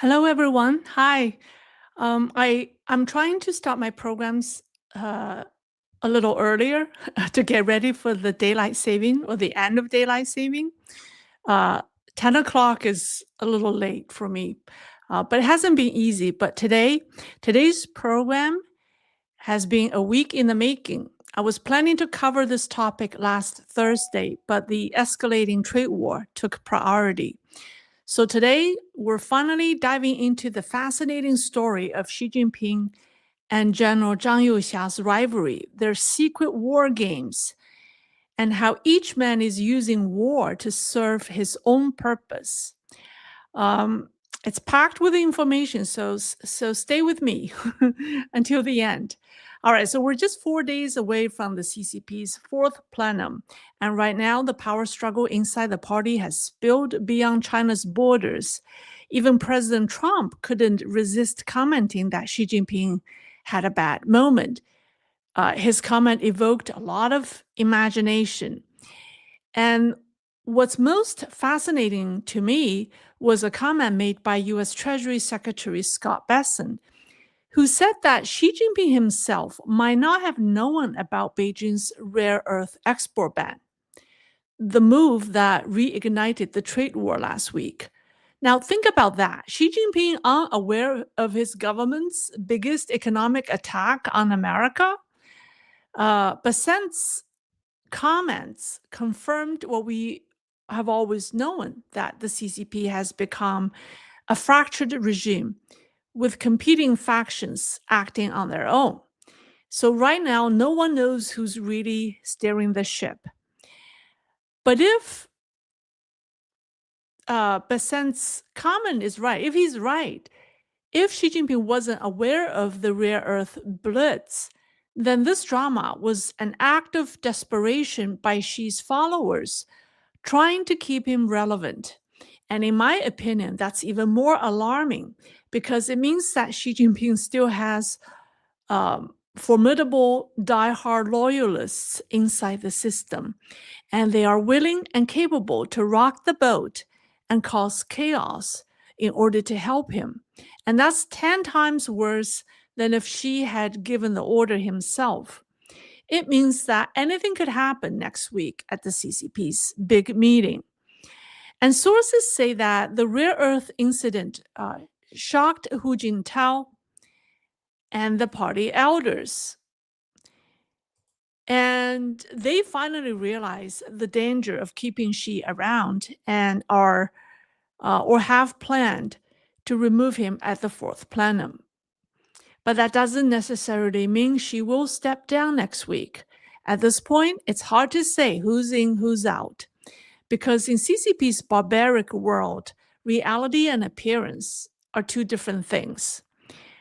Hello, everyone. Hi. I'm trying to start my programs a little earlier to get ready for the daylight saving or the end of daylight saving. Uh, 10 o'clock is a little late for me, but it hasn't been easy. But today's program has been a week in the making. I was planning to cover this topic last Thursday, but the escalating trade war took priority. So today, we're finally diving into the fascinating story of Xi Jinping and General Zhang Youxia's rivalry, their secret war games, and how each man is using war to serve his own purpose. Um, it's packed with information, so stay with me until the end. All right, so we're just 4 days away from the CCP's fourth plenum, and right now the power struggle inside the party has spilled beyond China's borders. Even President Trump couldn't resist commenting that Xi Jinping had a bad moment. His comment evoked a lot of imagination. And what's most fascinating to me was a comment made by US Treasury Secretary Scott Bessent, who said that Xi Jinping himself might not have known about Beijing's rare earth export ban, the move that reignited the trade war last week. Now, think about that. Xi Jinping unaware of his government's biggest economic attack on America? Bessent's comments confirmed what we have always known, that the CCP has become a fractured regime with competing factions acting on their own. So right now, no one knows who's really steering the ship. But if Bessent's comment is right, if he's right, if Xi Jinping wasn't aware of the rare earth blitz, then this drama was an act of desperation by Xi's followers trying to keep him relevant. And in my opinion, that's even more alarming because it means that Xi Jinping still has formidable die-hard loyalists inside the system, and they are willing and capable to rock the boat and cause chaos in order to help him. And that's 10 times worse than if Xi had given the order himself. It means that anything could happen next week at the CCP's big meeting. And sources say that the rare earth incident shocked Hu Jintao and the party elders. And they finally realized the danger of keeping Xi around and are or have planned to remove him at the fourth plenum. But that doesn't necessarily mean Xi will step down next week. At this point, it's hard to say who's in, who's out. Because in CCP's barbaric world, reality and appearance are two different things.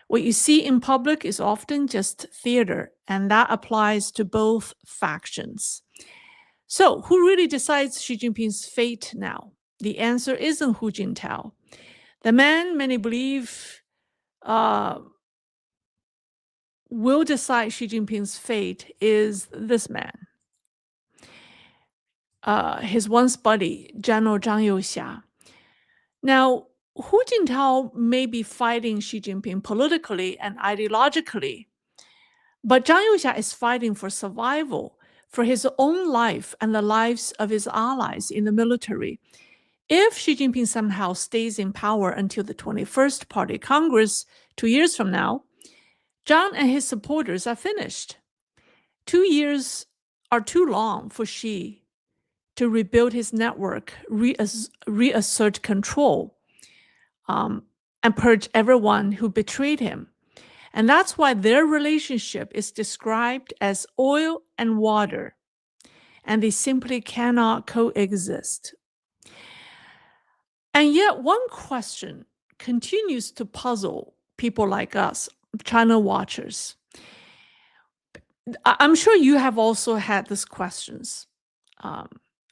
What you see in public is often just theater, and that applies to both factions. So, who really decides Xi Jinping's fate now? The answer isn't Hu Jintao. The man many believe will decide Xi Jinping's fate is this man. His once buddy, General Zhang Youxia. Now, Hu Jintao may be fighting Xi Jinping politically and ideologically, but Zhang Youxia is fighting for survival, for his own life and the lives of his allies in the military. If Xi Jinping somehow stays in power until the 21st Party Congress 2 years from now, Zhang and his supporters are finished. 2 years are too long for Xi to rebuild his network, reassert control, and purge everyone who betrayed him. And that's why their relationship is described as oil and water, and they simply cannot coexist. And yet, one question continues to puzzle people like us, China watchers. I'm sure you have also had these questions,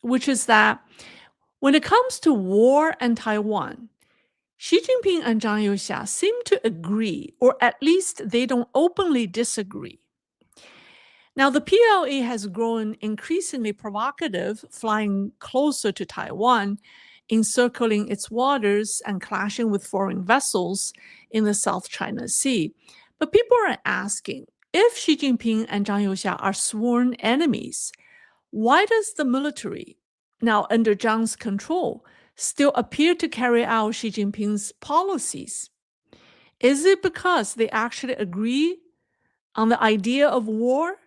which is that when it comes to war and Taiwan, Xi Jinping and Zhang Youxia seem to agree, or at least they don't openly disagree. Now, the PLA has grown increasingly provocative, flying closer to Taiwan, encircling its waters and clashing with foreign vessels in the South China Sea. But people are asking, if Xi Jinping and Zhang Youxia are sworn enemies, why does the military, now under Zhang's control, still appear to carry out Xi Jinping's policies? Is it because they actually agree on the idea of war?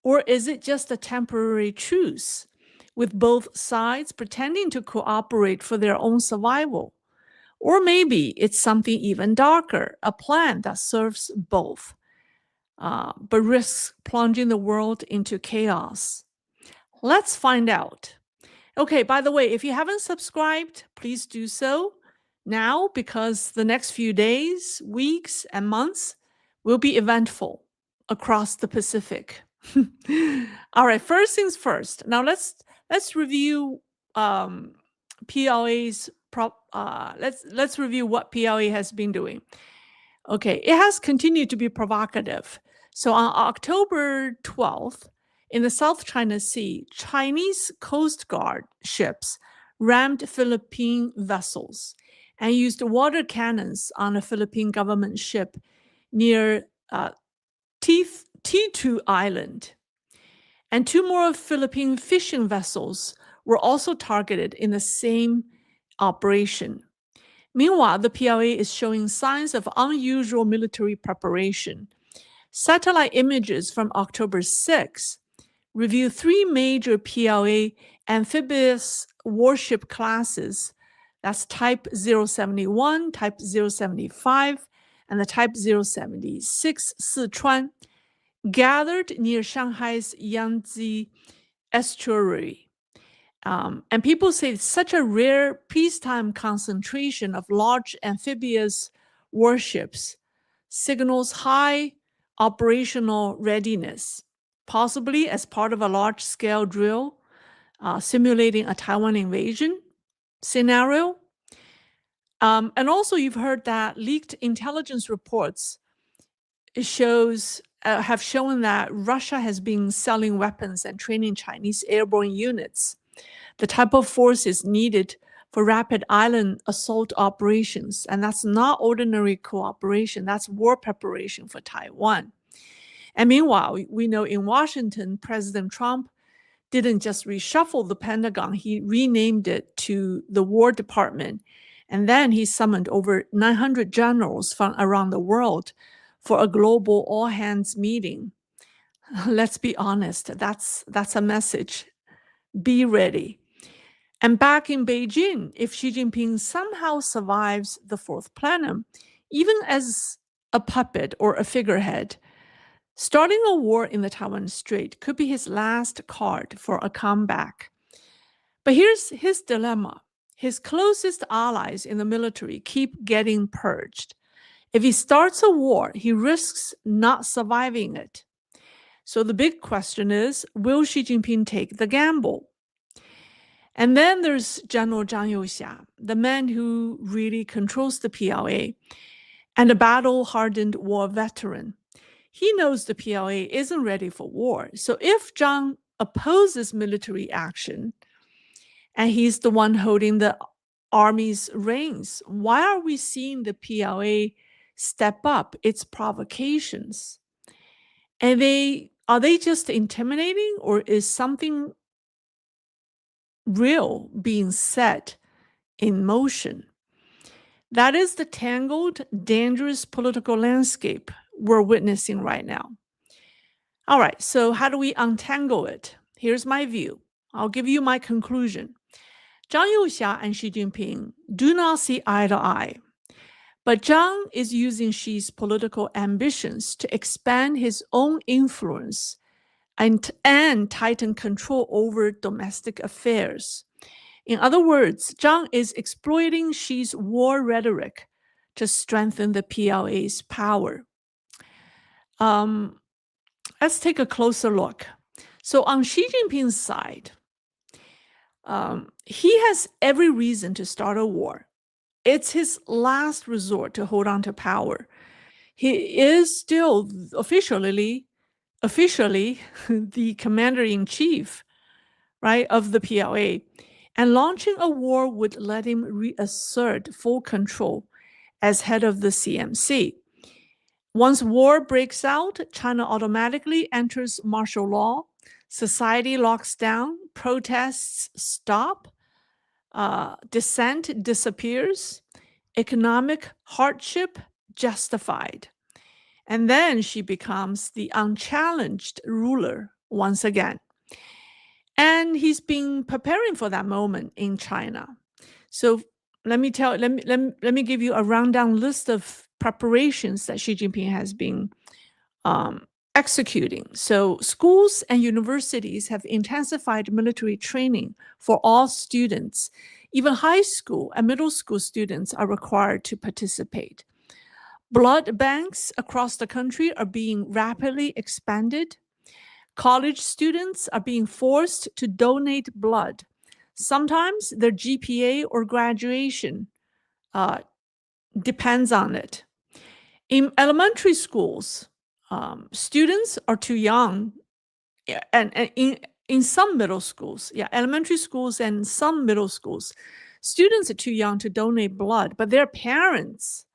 Or is it just a temporary truce, with both sides pretending to cooperate for their own survival? Or maybe it's something even darker, a plan that serves both, but risks plunging the world into chaos. Let's find out. Okay, by the way, if you haven't subscribed, please do so now, because the next few days, weeks, and months will be eventful across the Pacific. All right, first things first. Now let's review PLA's let's review what PLA has been doing. Okay, it has continued to be provocative. So on October 12th, in the South China Sea, Chinese Coast Guard ships rammed Philippine vessels and used water cannons on a Philippine government ship near T2 Island. And 2 more Philippine fishing vessels were also targeted in the same operation. Meanwhile, the PLA is showing signs of unusual military preparation. Satellite images from October 6 reveal 3 major PLA amphibious warship classes. That's Type 071, Type 075, and the Type 076 Sichuan, gathered near Shanghai's Yangtze estuary. And people say such a rare peacetime concentration of large amphibious warships signals high operational readiness, possibly as part of a large-scale drill simulating a Taiwan invasion scenario. And also, you've heard that leaked intelligence reports have shown that Russia has been selling weapons and training Chinese airborne units, the type of forces needed for rapid island assault operations. And that's not ordinary cooperation, that's war preparation for Taiwan. And meanwhile, we know in Washington, President Trump didn't just reshuffle the Pentagon, he renamed it to the War Department. And then he summoned over 900 generals from around the world for a global all-hands meeting. Let's be honest, that's a message. Be ready. And back in Beijing, if Xi Jinping somehow survives the Fourth Plenum, even as a puppet or a figurehead, starting a war in the Taiwan Strait could be his last card for a comeback. But here's his dilemma. His closest allies in the military keep getting purged. If he starts a war, he risks not surviving it. So the big question is, will Xi Jinping take the gamble? And then there's General Zhang Youxia, the man who really controls the PLA, and a battle-hardened war veteran. He knows the PLA isn't ready for war. So if Zhang opposes military action, and he's the one holding the army's reins, why are we seeing the PLA step up its provocations? And are they just intimidating, or is something real being set in motion? That is the tangled, dangerous political landscape we're witnessing right now. All right, so how do we untangle it? Here's my view. I'll give you my conclusion. Zhang Youxia and Xi Jinping do not see eye to eye. But Zhang is using Xi's political ambitions to expand his own influence and tighten control over domestic affairs. In other words, Zhang is exploiting Xi's war rhetoric to strengthen the PLA's power. Let's take a closer look. So on Xi Jinping's side, he has every reason to start a war. It's his last resort to hold on to power. He is still officially the commander-in-chief, right, of the PLA. And launching a war would let him reassert full control as head of the CMC. Once war breaks out, China automatically enters martial law, society locks down, protests stop, dissent disappears, economic hardship justified. And then she becomes the unchallenged ruler once again. And he's been preparing for that moment in China. So let me give you a rundown list of preparations that Xi Jinping has been executing. So schools and universities have intensified military training for all students. Even high school and middle school students are required to participate. Blood banks across the country are being rapidly expanded. College students are being forced to donate blood. Sometimes their GPA or graduation depends on it. In elementary schools, students are too young, and in some middle schools, elementary schools and some middle schools, students are too young to donate blood, but their parents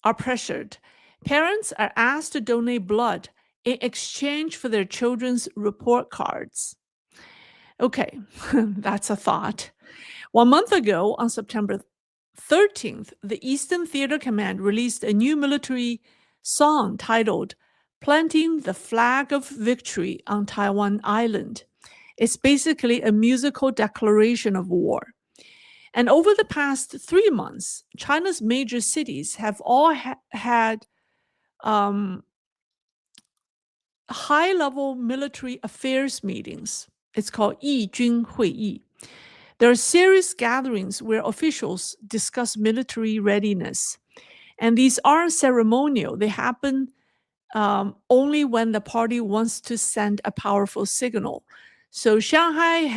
are pressured. Parents are asked to donate blood in exchange for their children's report cards. Okay, that's a thought. 1 month ago, on September 13th, the Eastern Theater Command released a new military song titled Planting the Flag of Victory on Taiwan Island. It's basically a musical declaration of war. And over the past 3 months, China's major cities have all had high-level military affairs meetings. It's called 义军会议. There are serious gatherings where officials discuss military readiness. And these aren't ceremonial. They happen only when the party wants to send a powerful signal. So Shanghai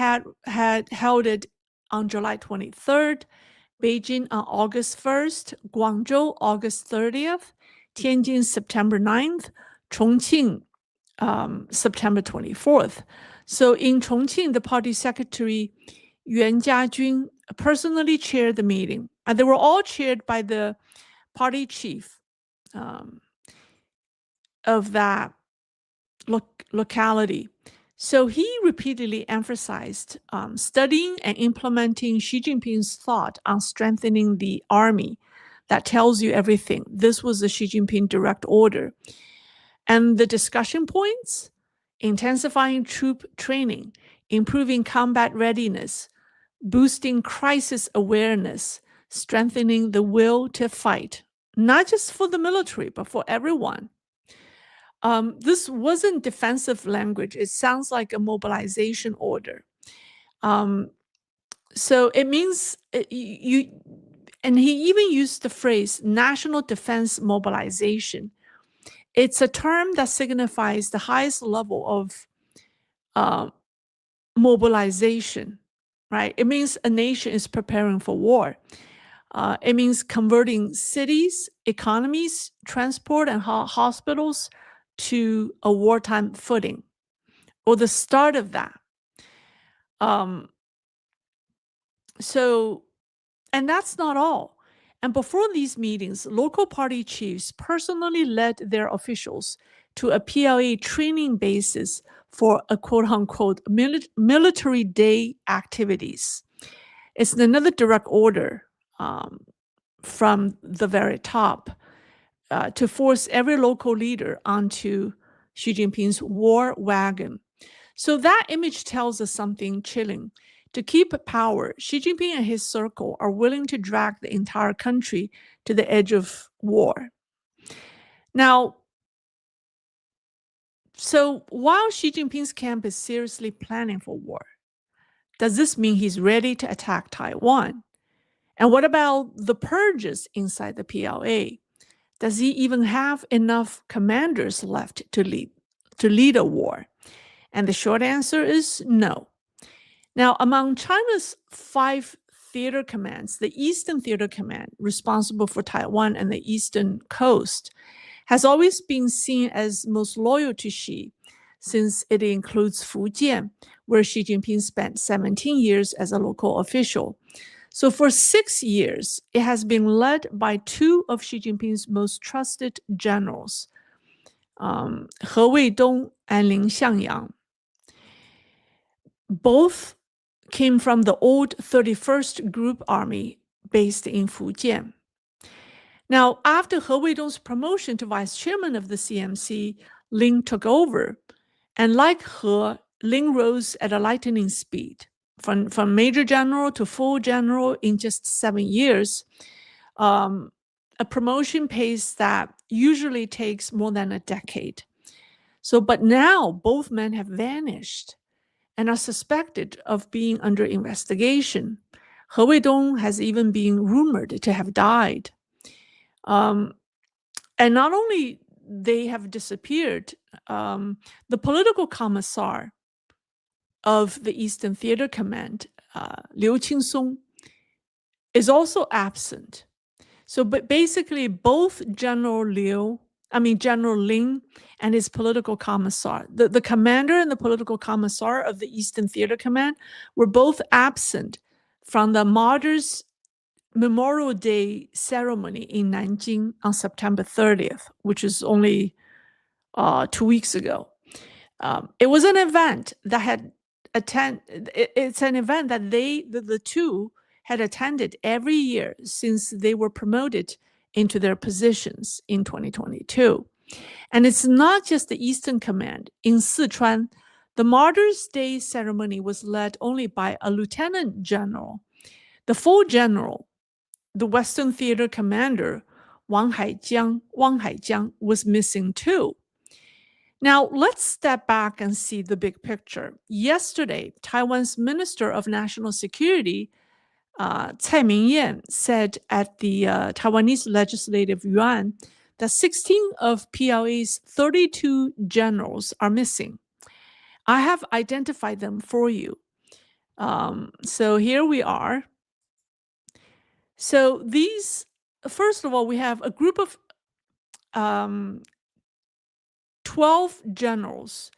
had held it on July 23rd, Beijing on August 1st, Guangzhou August 30th, Tianjin September 9th, Chongqing September 24th. So in Chongqing, the party secretary Yuan Jiajun personally chaired the meeting. And they were all chaired by the party chief of that locality. So he repeatedly emphasized studying and implementing Xi Jinping's thought on strengthening the army. That tells you everything. This was the Xi Jinping direct order. And the discussion points: intensifying troop training, improving combat readiness, boosting crisis awareness, strengthening the will to fight, not just for the military, but for everyone. This wasn't defensive language. It sounds like a mobilization order. So it means and he even used the phrase national defense mobilization. It's a term that signifies the highest level of mobilization, right? It means a nation is preparing for war. It means converting cities, economies, transport, and hospitals to a wartime footing, or the start of that. And that's not all. And before these meetings, local party chiefs personally led their officials to a PLA training basis for a quote-unquote military day activities. It's another direct order from the very top to force every local leader onto Xi Jinping's war wagon. So that image tells us something chilling. To keep power, Xi Jinping and his circle are willing to drag the entire country to the edge of war. Now, so while Xi Jinping's camp is seriously planning for war, does this mean he's ready to attack Taiwan? And what about the purges inside the PLA? Does he even have enough commanders left to lead a war? And the short answer is no. Now, among China's 5 theater commands, the Eastern Theater Command, responsible for Taiwan and the eastern coast, has always been seen as most loyal to Xi. since it includes Fujian, where Xi Jinping spent 17 years as a local official. So for 6 years, it has been led by two of Xi Jinping's most trusted generals, He Weidong and Lin Xiangyang. Both came from the old 31st Group Army based in Fujian. Now, after He Weidong's promotion to vice chairman of the CMC, Lin took over. And like He, Lin rose at a lightning speed, from major general to full general in just 7 years, a promotion pace that usually takes more than a decade. But now both men have vanished and are suspected of being under investigation. He Weidong has even been rumored to have died. And not only they have disappeared, the political commissar of the Eastern Theater Command, Liu Qingsong, is also absent. But basically, both General Lin and his political commissar, the commander and the political commissar of the Eastern Theater Command, were both absent from the Martyrs' Memorial Day ceremony in Nanjing on September 30th, which is only 2 weeks ago. It was an event that it's an event that the two had attended every year since they were promoted into their positions in 2022. And it's not just the Eastern Command. In Sichuan, the Martyrs' Day ceremony was led only by a lieutenant general. The full general, the Western Theater commander, Wang Haijiang, was missing too. Now, let's step back and see the big picture. Yesterday, Taiwan's Minister of National Security, Tsai Ming-yan, said at the Taiwanese Legislative Yuan that 16 of PLA's 32 generals are missing. I have identified them for you. So here we are. So these, first of all, we have a group of 12 generals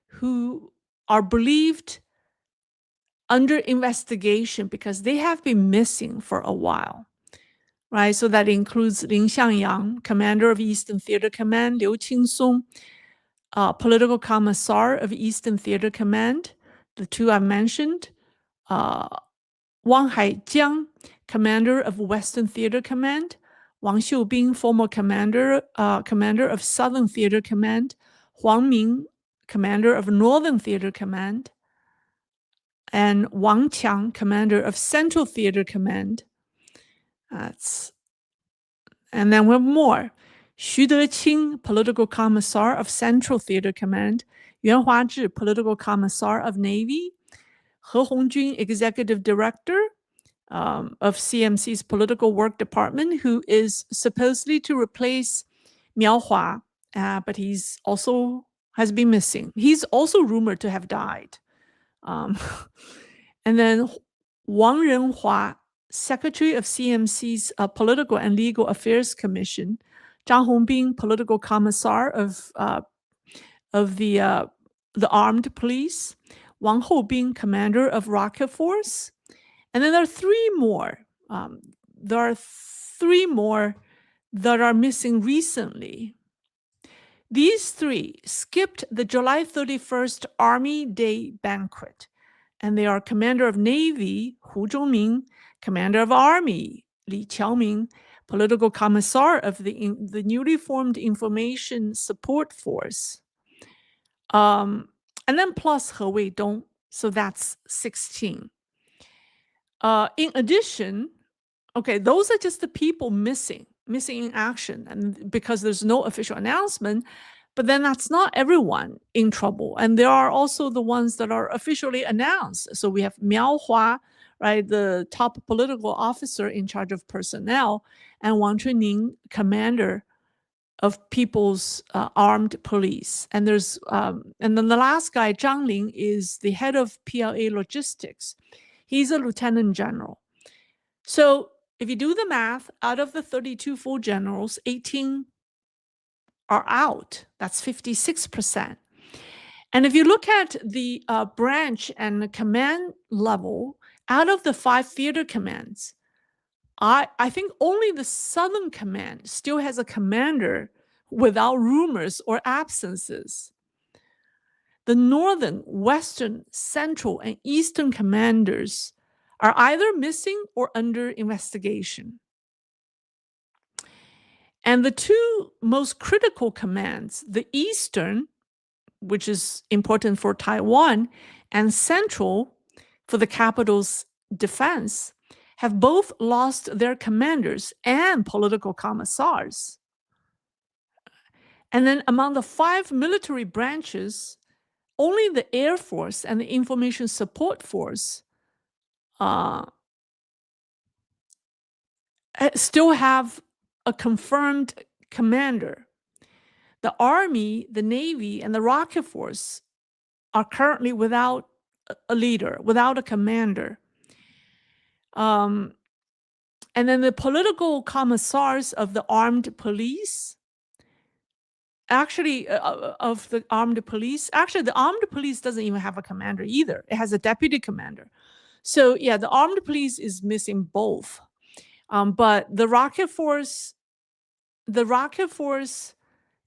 who are believed under investigation because they have been missing for a while, right? So that includes Lin Xiangyang, commander of Eastern Theater Command, Liu Qingsong, political commissar of Eastern Theater Command, the two I mentioned, Wang Haijiang, commander of Western Theater Command, Wang Xiubing, former commander of Southern Theater Command, Huang Ming, commander of Northern Theater Command, and Wang Qiang, commander of Central Theater Command. And then we have more. Xu Deqing, political commissar of Central Theater Command, Yuan Huazhi, political commissar of Navy, He Hongjun, executive director of CMC's political work department, who is supposedly to replace Miao Hua, but he's also has been missing. He's also rumored to have died. And then Wang Renhua, secretary of CMC's Political and Legal Affairs Commission, Zhang Hongbin, political commissar of the armed police, Wang Houbing, commander of Rocket Force, and then there are three more. That are missing recently. These three skipped the July 31st Army Day banquet, and they are Commander of Navy, Hu Zhongming, Commander of Army, Li Qiaoming, Political Commissar of the newly formed Information Support Force, and then plus He Weidong, so that's 16. In addition, okay, those are just the people missing in action, and because there's no official announcement. But then that's not everyone in trouble, and there are also the ones that are officially announced. So we have Miao Hua, right, the top political officer in charge of personnel, and Wang Chuning, commander of People's Armed Police. And there's and then the last guy, Zhang Ling, is the head of PLA logistics. He's a lieutenant general. So if you do the math, out of the 32 full generals, 18 are out. That's 56%. And if you look at the branch and the command level, out of the 5 theater commands, I think only the Southern Command still has a commander without rumors or absences. The Northern, Western, Central, and Eastern commanders are either missing or under investigation. And the 2 most critical commands, the Eastern, which is important for Taiwan, and Central, for the capital's defense, have both lost their commanders and political commissars. And then among the 5 military branches, only the Air Force and the Information Support Force still have a confirmed commander. The Army, the Navy, and the Rocket Force are currently without a leader, without a commander. And then the political commissars of the armed police, actually, the armed police doesn't even have a commander either. It has a deputy commander. So yeah, the armed police is missing both. But the rocket force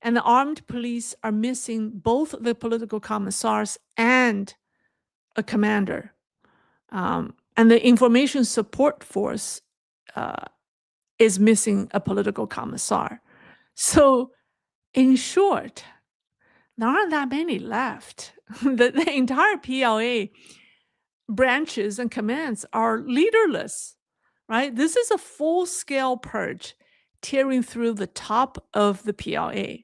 and the armed police are missing both the political commissars and a commander. And the information support force is missing a political commissar. So in short, there aren't that many left. The entire PLA branches and commands are leaderless, right? This is a full-scale purge tearing through the top of the PLA.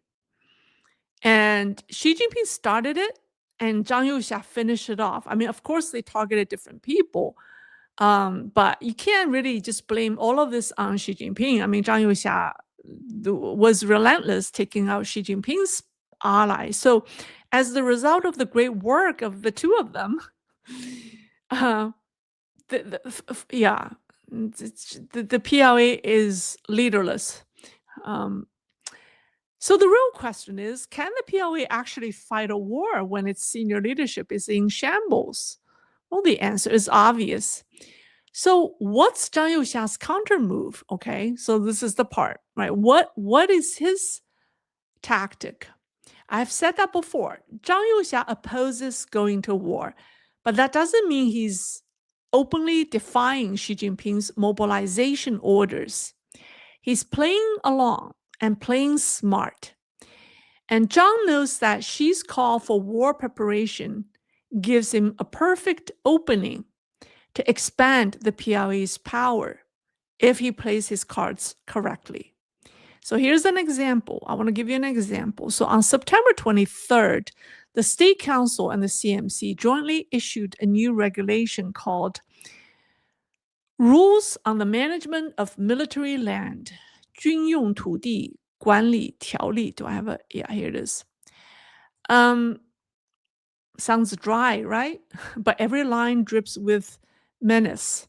And Xi Jinping started it, and Zhang Youxia finished it off. I mean, of course, they targeted different people, but you can't really just blame all of this on Xi Jinping. I mean, Zhang Youxia was relentless taking out Xi Jinping's allies. So as the result of the great work of the 2 of them, the PLA is leaderless. So the real question is, can the PLA actually fight a war when its senior leadership is in shambles? Well, the answer is obvious. So what's Zhang Youxia's counter move? Okay, so this is the part, right? What is his tactic? I've said that before. Zhang Youxia opposes going to war, but that doesn't mean he's openly defying Xi Jinping's mobilization orders. He's playing along and playing smart. And Zhang knows that Xi's call for war preparation gives him a perfect opening to expand the PLA's power if he plays his cards correctly. So here's an example. I want to give you an example. So on September 23rd, the State Council and the CMC jointly issued a new regulation called Rules on the Management of Military Land, 军用土地管理条例. Do I have a, yeah, here it is. Sounds dry, right? But every line drips with menace.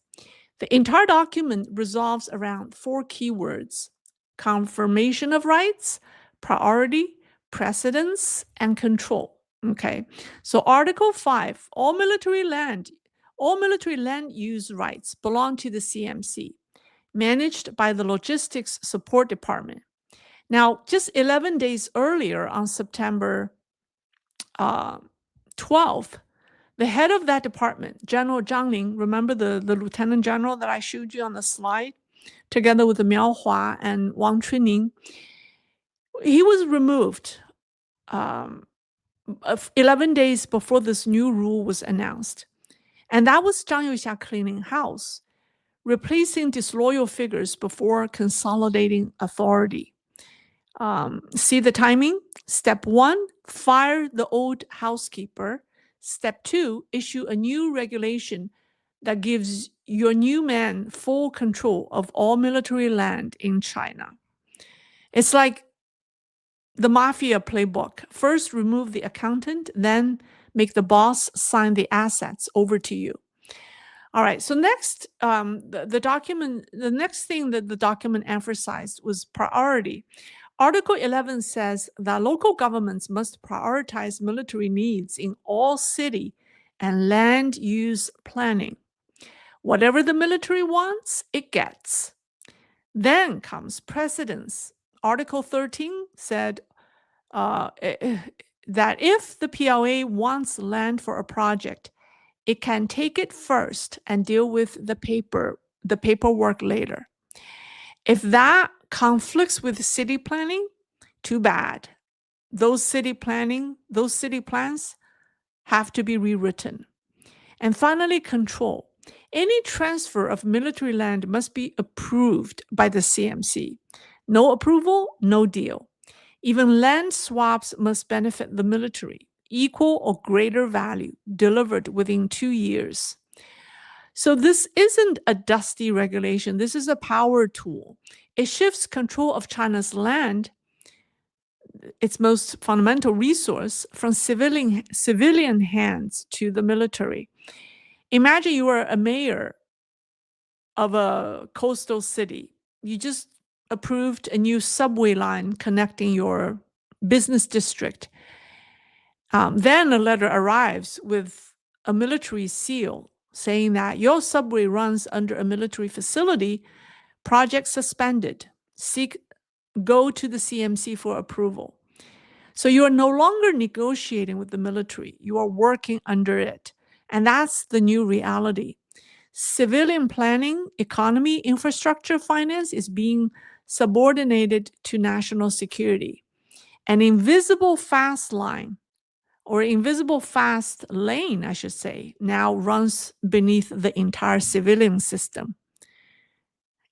The entire document revolves around 4 keywords: confirmation of rights, priority, precedence, and control. Okay, so Article 5, all military land use rights belong to the CMC, managed by the Logistics Support Department. Now, just 11 days earlier, on September 12th, the head of that department, General Zhang Ling, remember the lieutenant general that I showed you on the slide, together with Miao Hua and Wang Chuning, he was removed 11 days before this new rule was announced. And that was Zhang Youxia cleaning house, replacing disloyal figures before consolidating authority. See the timing? Step 1, fire the old housekeeper. Step 2, issue a new regulation that gives your new man full control of all military land in China. It's like the mafia playbook. First, remove the accountant, then make the boss sign the assets over to you. All right, so next, the next thing that the document emphasized was priority. Article 11 says that local governments must prioritize military needs in all city and land use planning. Whatever the military wants, it gets. Then comes precedence. Article 13 said that if the PLA wants land for a project, it can take it first and deal with the paperwork later. If that conflicts with city planning, too bad. Those city plans have to be rewritten. And finally, control. Any transfer of military land must be approved by the CMC. No approval, no deal. Even land swaps must benefit the military, equal or greater value, delivered within 2 years. So this isn't a dusty regulation. This is a power tool. It shifts control of China's land, its most fundamental resource, from civilian hands to the military. Imagine you are a mayor of a coastal city. You just approved a new subway line connecting your business district. Then a letter arrives with a military seal saying that your subway runs under a military facility, project suspended. Go to the CMC for approval. So you are no longer negotiating with the military. You are working under it. And that's the new reality. Civilian planning, economy, infrastructure, finance is being subordinated to national security. An invisible fast line, or invisible fast lane, I should say, now runs beneath the entire civilian system.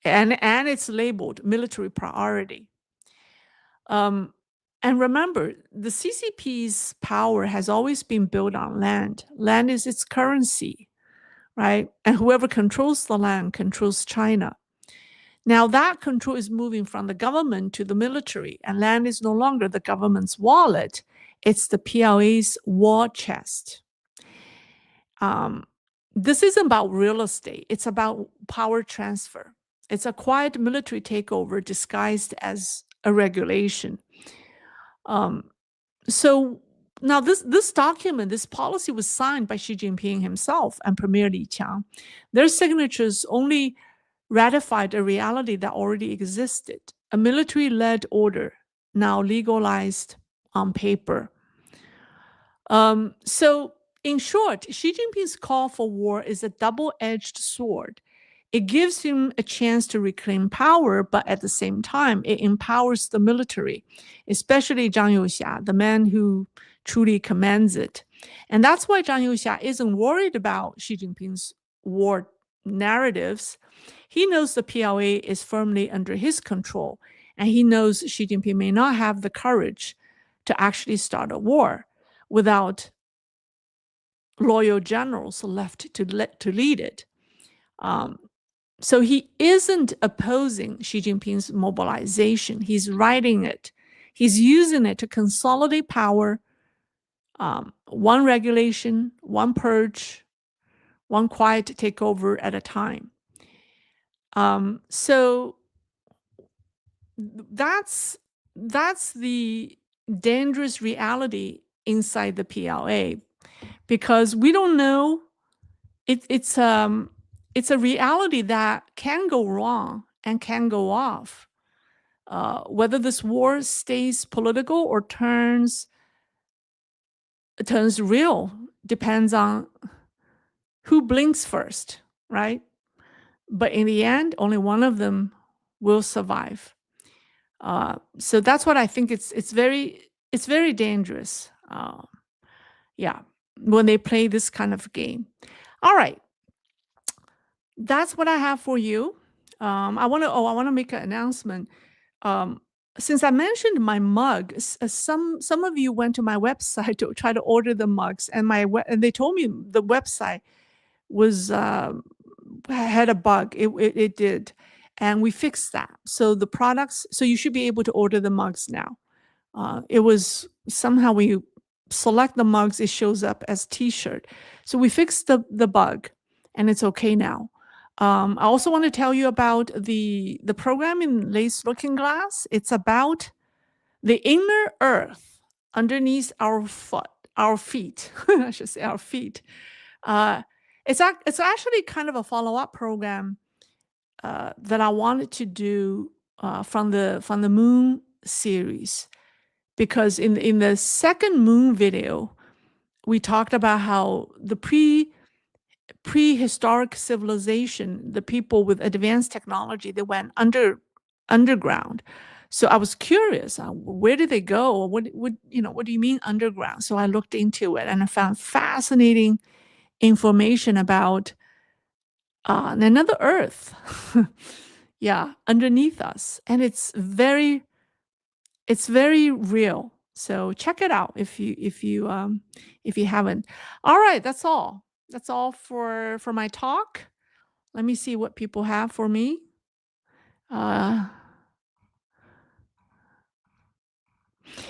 And it's labeled military priority. And remember, the CCP's power has always been built on land. Land is its currency, right? And whoever controls the land controls China. Now that control is moving from the government to the military, and land is no longer the government's wallet. It's the PLA's war chest. This isn't about real estate. It's about power transfer. It's a quiet military takeover disguised as a regulation. So now this document, this policy was signed by Xi Jinping himself and Premier Li Qiang. Their signatures only ratified a reality that already existed, a military-led order, now legalized on paper. So in short, Xi Jinping's call for war is a double-edged sword. It gives him a chance to reclaim power, but at the same time, it empowers the military, especially Zhang Youxia, the man who truly commands it. And that's why Zhang Youxia isn't worried about Xi Jinping's war narratives. He knows the PLA is firmly under his control, and he knows Xi Jinping may not have the courage to actually start a war without loyal generals left to lead it. So he isn't opposing Xi Jinping's mobilization. He's writing it. He's using it to consolidate power, one regulation, one purge, one quiet takeover at a time. So that's the dangerous reality inside the PLA, because we don't know. It's a reality that can go wrong and can go off. Whether this war stays political or turns real depends on who blinks first, right? But in the end, only one of them will survive. So that's what I think. It's very dangerous. Yeah, when they play this kind of game. All right. That's what I have for you. I want to make an announcement. Since I mentioned my mug, some of you went to my website to try to order the mugs, and and they told me the website was had a bug. It did, and we fixed that. So the products, so you should be able to order the mugs now. It was somehow when you select the mugs, it shows up as T-shirt. So we fixed the bug, and it's okay now. I also want to tell you about the program in Lace Looking Glass. It's about The inner earth underneath our feet, I should say our feet. Uh, it's actually kind of a follow-up program that I wanted to do from the moon series, because in the second moon video, we talked about how the prehistoric civilization, the people with advanced technology, they went underground. So I was curious, where did they go? What do you mean underground? So I looked into it and I found fascinating information about another Earth, yeah, underneath us, and it's very real. So check it out if you haven't. All right, that's all. That's all for my talk. Let me see what people have for me. Uh,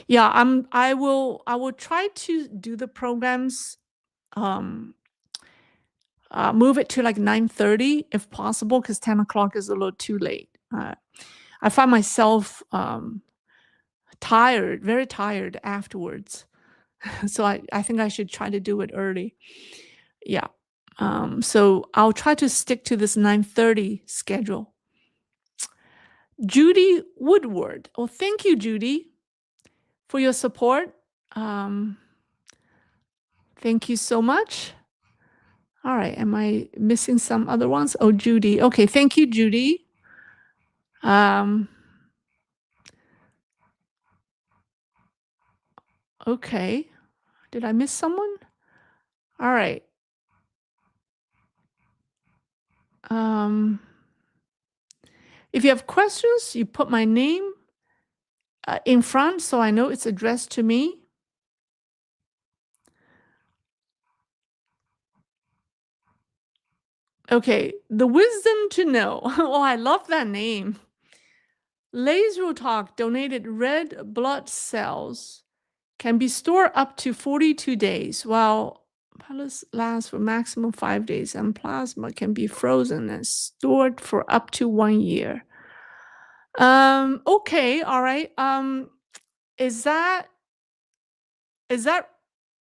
yeah, I will try to do the programs, um, move it to like 9:30 if possible, because 10 o'clock is a little too late. I find myself tired, very tired afterwards. So I think I should try to do it early. Yeah. So I'll try to stick to this 9:30 schedule. Judy Woodward. Oh, thank you, Judy, for your support. Um, thank you so much. All right. Am I missing some other ones? Oh, Judy. Okay. Thank you, Judy. Okay. Did I miss someone? All right. If you have questions, you put my name in front so I know it's addressed to me. Okay, the wisdom to know. Oh, I love that name. Leisrealtalk donated red blood cells can be stored up to 42 days, while pellets last for maximum 5 days, and plasma can be frozen and stored for up to 1 year. Okay, all right. Is that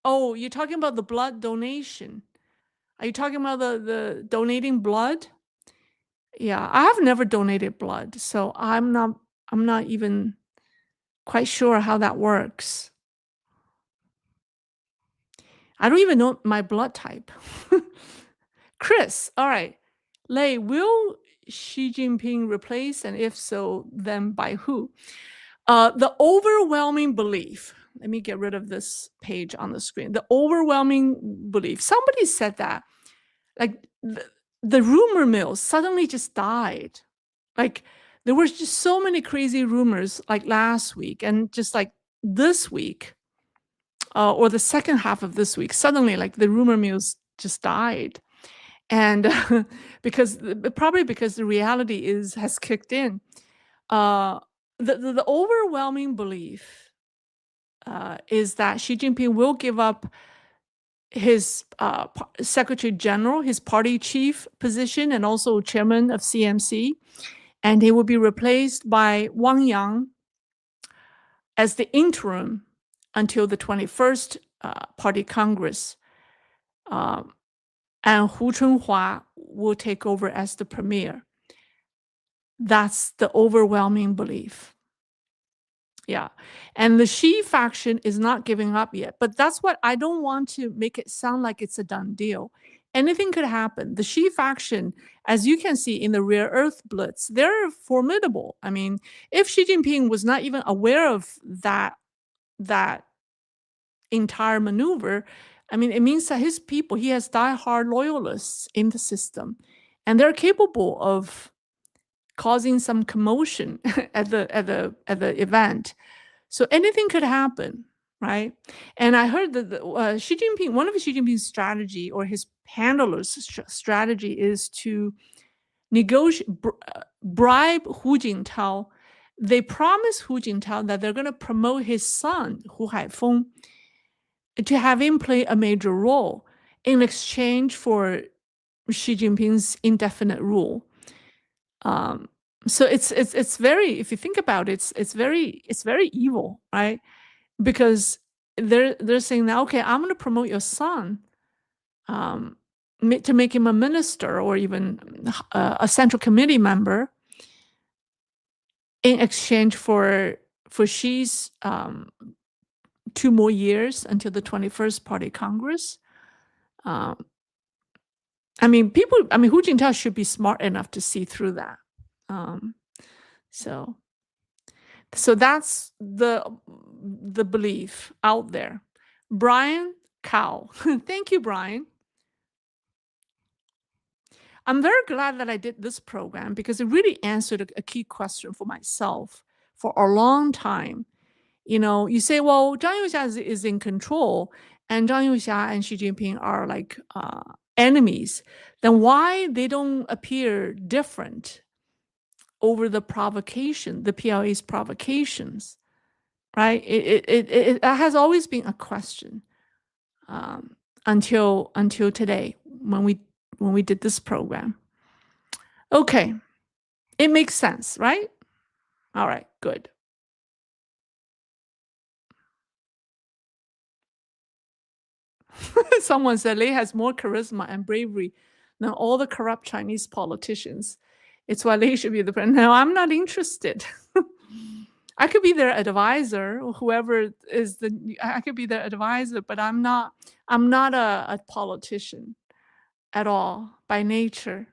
oh, you're talking about the blood donation. Are you talking about the donating blood? Yeah, I have never donated blood, so I'm not even quite sure how that works. I don't even know my blood type. Chris, all right. Lei, will Xi Jinping replace, and if so, then by who? The overwhelming belief. Let me get rid of this page on the screen. The overwhelming belief. Somebody said that, like the rumor mill suddenly just died. Like there was just so many crazy rumors like last week, and just like this week, or the second half of this week, suddenly like the rumor mills just died. And probably because the reality has kicked in. The overwhelming belief is that Xi Jinping will give up his secretary general, his party chief position, and also chairman of CMC, and he will be replaced by Wang Yang as the interim until the 21st Party Congress. And Hu Chunhua will take over as the premier. That's the overwhelming belief. Yeah. And the Xi faction is not giving up yet. But that's what I don't want to make it sound like it's a done deal. Anything could happen. The Xi faction, as you can see in the rare earth blitz, they're formidable. I mean, if Xi Jinping was not even aware of that entire maneuver, I mean, it means that his people, he has diehard loyalists in the system, and they're capable of causing some commotion at the event. So anything could happen, right? And I heard that Xi Jinping, one of Xi Jinping's strategy, or his handlers' strategy, is to negotiate, bribe Hu Jintao. They promise Hu Jintao that they're going to promote his son, Hu Haifeng, to have him play a major role in exchange for Xi Jinping's indefinite rule. So it's very, if you think about it, it's very evil, right? Because they're saying now, okay, I'm going to promote your son, um, to make him a minister or even a central committee member in exchange for Xi's 2 more years until the 21st Party Congress. Um, I mean, Hu Jintao should be smart enough to see through that. Um, so, so that's the belief out there. Brian Cow, thank you, Brian. I'm very glad that I did this program because it really answered a key question for myself for a long time. You say, well, Zhang Youxia is in control, and Zhang Youxia and Xi Jinping are like enemies. Then why they don't appear different over the provocation, the PLA's provocations, right? It has always been a question until today when we did this program. Okay, it makes sense, right? All right, good. Someone said Lei has more charisma and bravery than all the corrupt Chinese politicians. It's why Lei should be the president. No, I'm not interested. I could be their advisor, or whoever is I could be their advisor, but I'm not a politician at all by nature.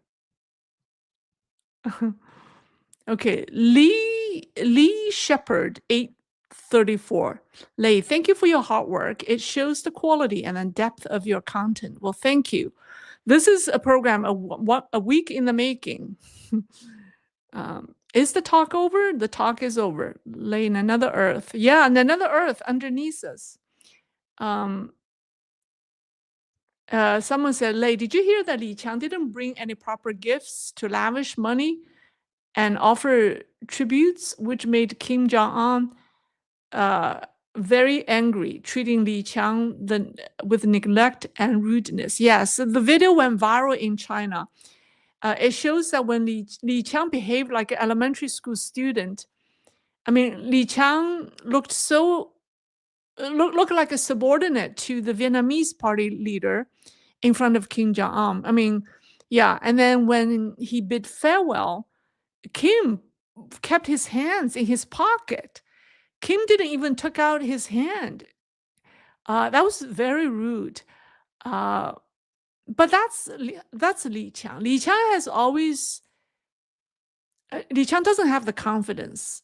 Okay, Lee Shepherd 834. Lei, thank you for your hard work. It shows the quality and the depth of your content. Well, thank you. This is a program a week in the making. Is the talk over? The talk is over. Lei in another earth. Yeah, and another earth underneath us. Someone said, Lei, did you hear that Li Qiang didn't bring any proper gifts to lavish money and offer tributes, which made Kim Jong-un very angry, treating Li Qiang with neglect and rudeness? Yes, the video went viral in China. It shows that when Li Qiang behaved like an elementary school student, I mean, Li Qiang looked like a subordinate to the Vietnamese party leader in front of Kim Jong-un. I mean, yeah. And then when he bid farewell, Kim kept his hands in his pocket. Kim didn't even took out his hand. That was very rude. But that's Li Qiang. Li Qiang has always. Li Qiang doesn't have the confidence.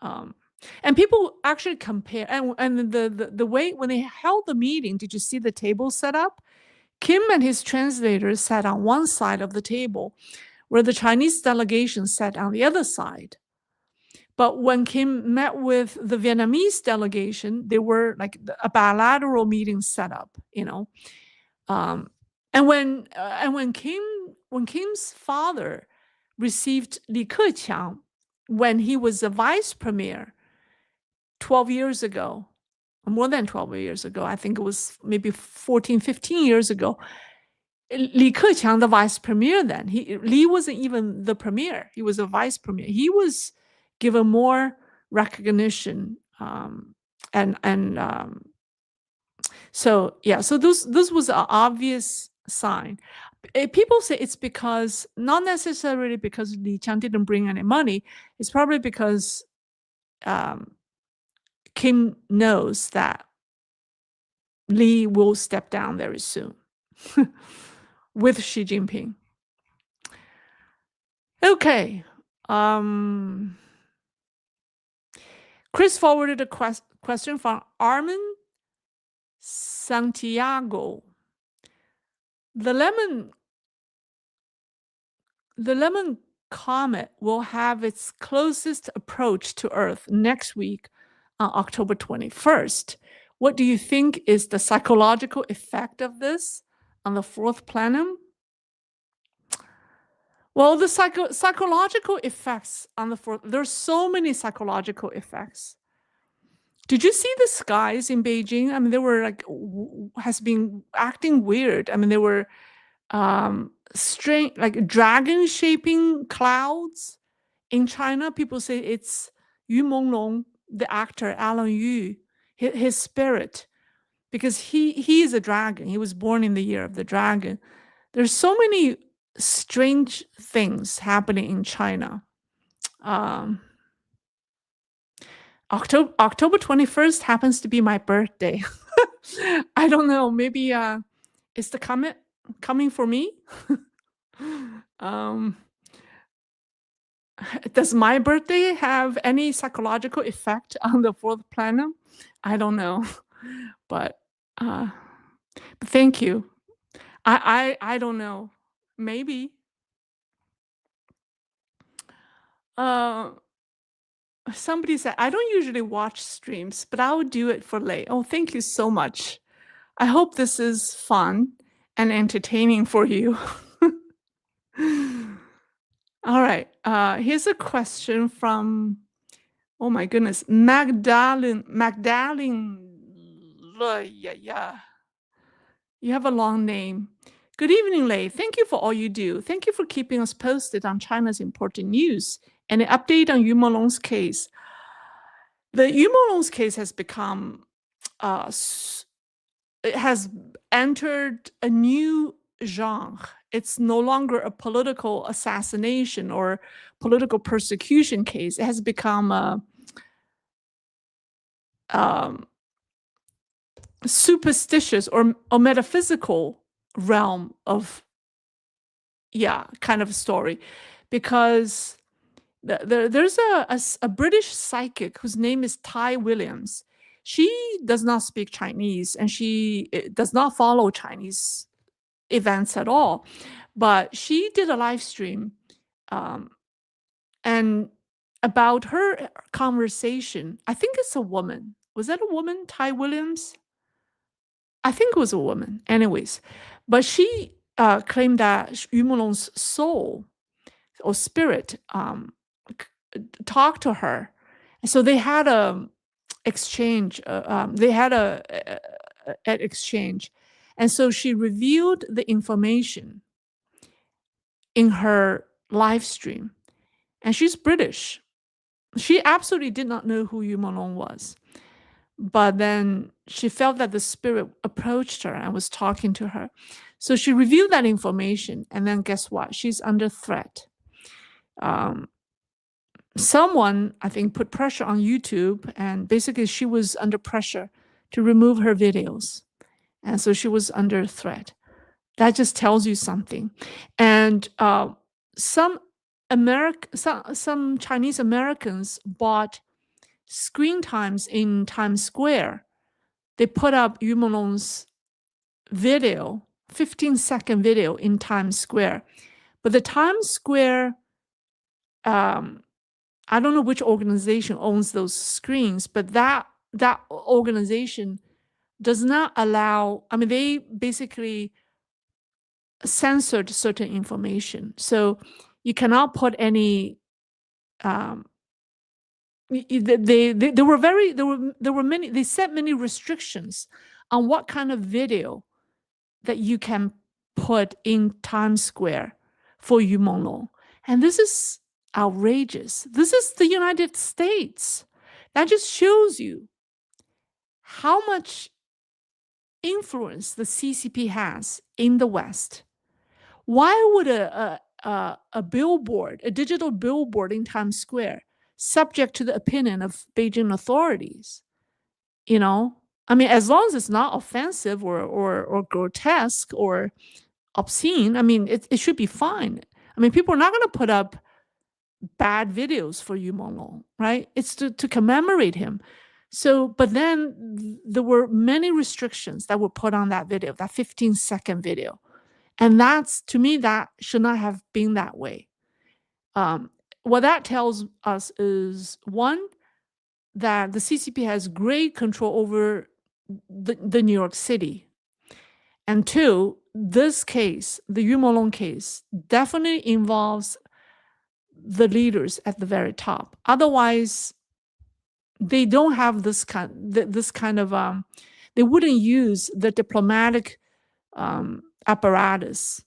And people actually compare, and the way when they held the meeting, did you see the table set up? Kim and his translators sat on one side of the table, where the Chinese delegation sat on the other side. But when Kim met with the Vietnamese delegation, they were like a bilateral meeting set up, And when Kim's father received Li Keqiang when he was a vice premier 12 years ago, more than 12 years ago, I think it was maybe 14, 15 years ago, Li Keqiang, the vice premier then, Li wasn't even the premier, he was a vice premier. He was given more recognition, so yeah, so this was an obvious sign. People say it's because, not necessarily because Li Qiang didn't bring any money, it's probably because Kim knows that Li will step down very soon with Xi Jinping. Okay. Chris forwarded a question from Armin Santiago. The lemon comet will have its closest approach to Earth next week on October 21st. What do you think is the psychological effect of this on the Fourth Plenum? Well, the psychological effects on the Fourth, there's so many psychological effects. Did you see the skies in Beijing? I mean, they were like, has been acting weird. I mean, they were strange, like dragon shaping clouds in China, people say it's Yu Monglong, the actor Alan Yu, his spirit, because he is a dragon. He was born in the year of the dragon. There's so many strange things happening in China. Um, October 21st happens to be my birthday. I don't know. Maybe is the comet coming for me? um, does my birthday have any psychological effect on the fourth plenum? I don't know, but uh, thank you. I don't know. Maybe. Uh, Somebody said I don't usually watch streams, but I will do it for Lei. Oh, thank you so much. I hope this is fun and entertaining for you. All right. Here's a question from, oh my goodness, Magdalene. Yeah, yeah. You have a long name. Good evening, Lei. Thank you for all you do. Thank you for keeping us posted on China's important news and an update on Yu Molong's case. The Yu Molong's case has become, it has entered a new genre. It's no longer a political assassination or political persecution case. It has become a um, superstitious or metaphysical realm of, yeah, kind of story, because there's a British psychic whose name is Tai Williams. She does not speak Chinese and she does not follow Chinese events at all, but she did a live stream, um, and about her conversation. I think it's a woman. Was that a woman, Tai Williams? I think it was a woman. Anyways, but she claimed that Yu Molong's soul or spirit talked to her. And so they had a exchange. They had an exchange, and so she revealed the information in her live stream. And she's British. She absolutely did not know who Yu Molong was. But then she felt that the spirit approached her and was talking to her. So she revealed that information. And then guess what? She's under threat. Someone, I think, put pressure on YouTube. And basically, she was under pressure to remove her videos. And so she was under threat. That just tells you something. And some Chinese Americans bought screen times in Times Square. They put up Yu Molong's video, 15-second video in Times Square. But the Times Square, I don't know which organization owns those screens, but that organization does not allow, I mean, they basically censored certain information. So you cannot put any there were many, they set many restrictions on what kind of video that you can put in Times Square for Yu Monglong. And this is outrageous. This is the United States. That just shows you how much influence the CCP has in the West. Why would a billboard, a digital billboard in Times Square, subject to the opinion of Beijing authorities? You know, I mean, as long as it's not offensive or grotesque or obscene, I mean, it should be fine. I mean, people are not going to put up bad videos for Yu Monglong, right? It's to commemorate him. So, but then there were many restrictions that were put on that video, that 15-second video. And that's, to me, that should not have been that way. What that tells us is, one, that the CCP has great control over the New York City. And two, this case, the Yu Molong case, definitely involves the leaders at the very top. Otherwise, they don't have this kind of, they wouldn't use the diplomatic apparatus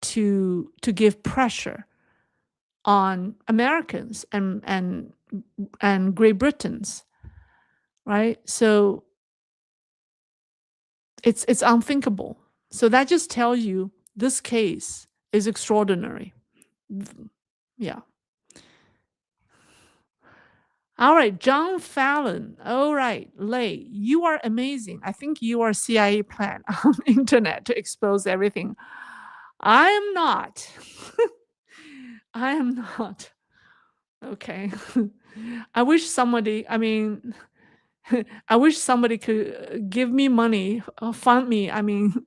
to give pressure on Americans and Great Britons, right? So it's unthinkable. So that just tells you this case is extraordinary. Yeah. All right, John Fallon. All right, Lei, you are amazing. I think you are CIA plan on internet to expose everything. I am not. I am not. Okay. I wish somebody, I mean, I wish somebody could give me money, fund me. I mean,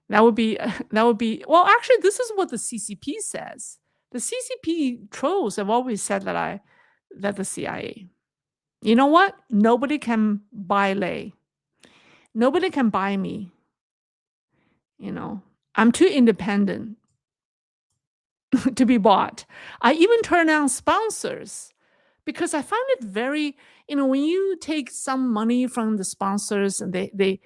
that would be well, actually this is what the CCP says. The CCP trolls have always said that the CIA. You know what? Nobody can buy Lei. Nobody can buy me, you know. I'm too independent to be bought. I even turn down sponsors because I find it very, when you take some money from the sponsors and they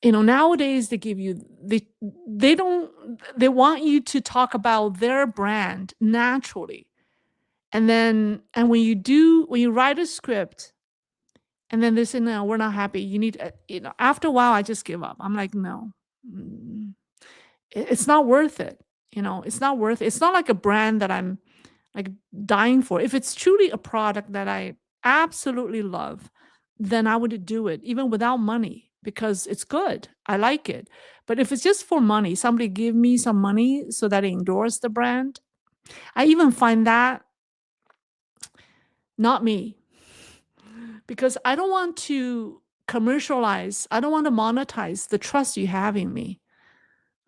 nowadays they give you they don't they want you to talk about their brand naturally. And when you write a script and then they say, no, we're not happy. You need, after a while, I just give up. I'm like, no, mm, it's not worth it. It's not worth it. It's not like a brand that I'm like dying for. If it's truly a product that I absolutely love, then I would do it even without money because it's good. I like it. But if it's just for money, somebody give me some money so that I endorse the brand, I even find that not me because I don't want to commercialize, I don't want to monetize the trust you have in me.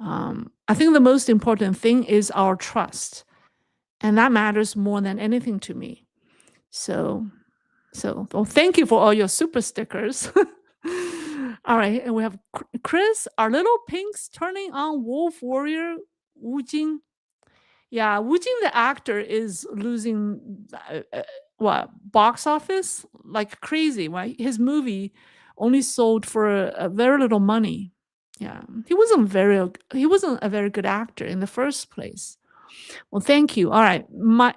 I think the most important thing is our trust, and that matters more than anything to me. So, well, thank you for all your super stickers. All right, and we have Chris, our little pinks turning on Wolf Warrior Wu Jing. Yeah, Wu Jing, the actor, is losing what box office like crazy. Right, his movie only sold for a very little money. Yeah, he wasn't a very good actor in the first place. Well, thank you. All right,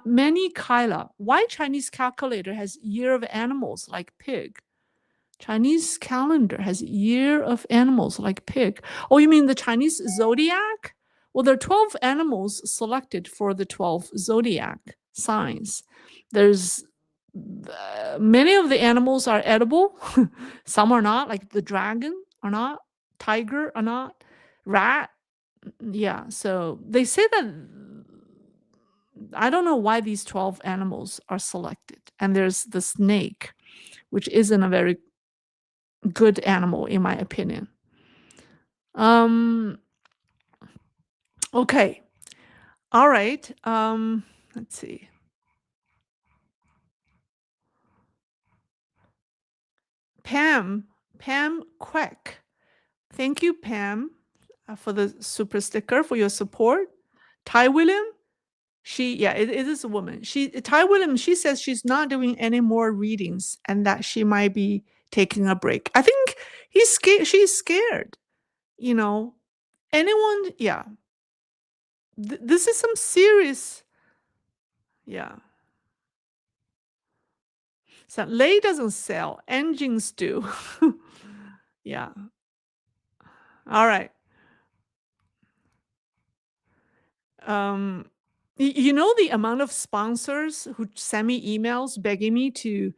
Many Kyla. Why Chinese calculator has year of animals like pig? Chinese calendar has year of animals like pig. Oh, you mean the Chinese zodiac? Well, there are 12 animals selected for the 12 zodiac signs. There's many of the animals are edible. Some are not, like the dragon are not, tiger are not, rat. Yeah, so they say that I don't know why these 12 animals are selected. And there's the snake, which isn't a very good animal in my opinion. Okay. All right. Let's see. Pam Queck. Thank you, Pam, for the super sticker, for your support. Ty William, it is a woman. Ty William, she says she's not doing any more readings and that she might be taking a break. I think he's scared. She's scared. Anyone, yeah. This is some serious, yeah. So Lei doesn't sell, engines do. Yeah. All right. The amount of sponsors who send me emails begging me to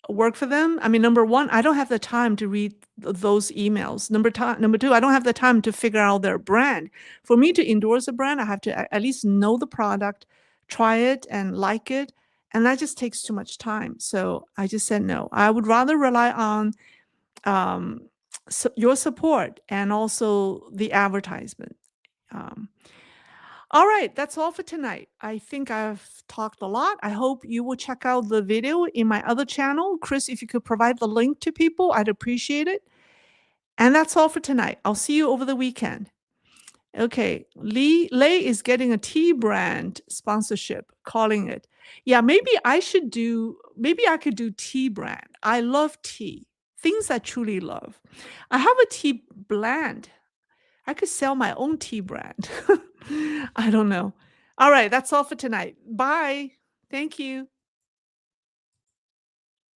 work for them. I mean, number one, I don't have the time to read those emails. Number two, I don't have the time to figure out their brand. For me to endorse a brand, I have to at least know the product, try it and like it. And that just takes too much time. So I just said no. I would rather rely on your support and also the advertisement. All right, that's all for tonight. I think I've talked a lot. I hope you will check out the video in my other channel. Chris, if you could provide the link to people, I'd appreciate it. And that's all for tonight. I'll see you over the weekend. Okay, Lei is getting a tea brand sponsorship, calling it. Yeah, maybe I could do tea brand. I love tea, things I truly love. I have a tea blend. I could sell my own tea brand. I don't know. All right, that's all for tonight. Bye. Thank you.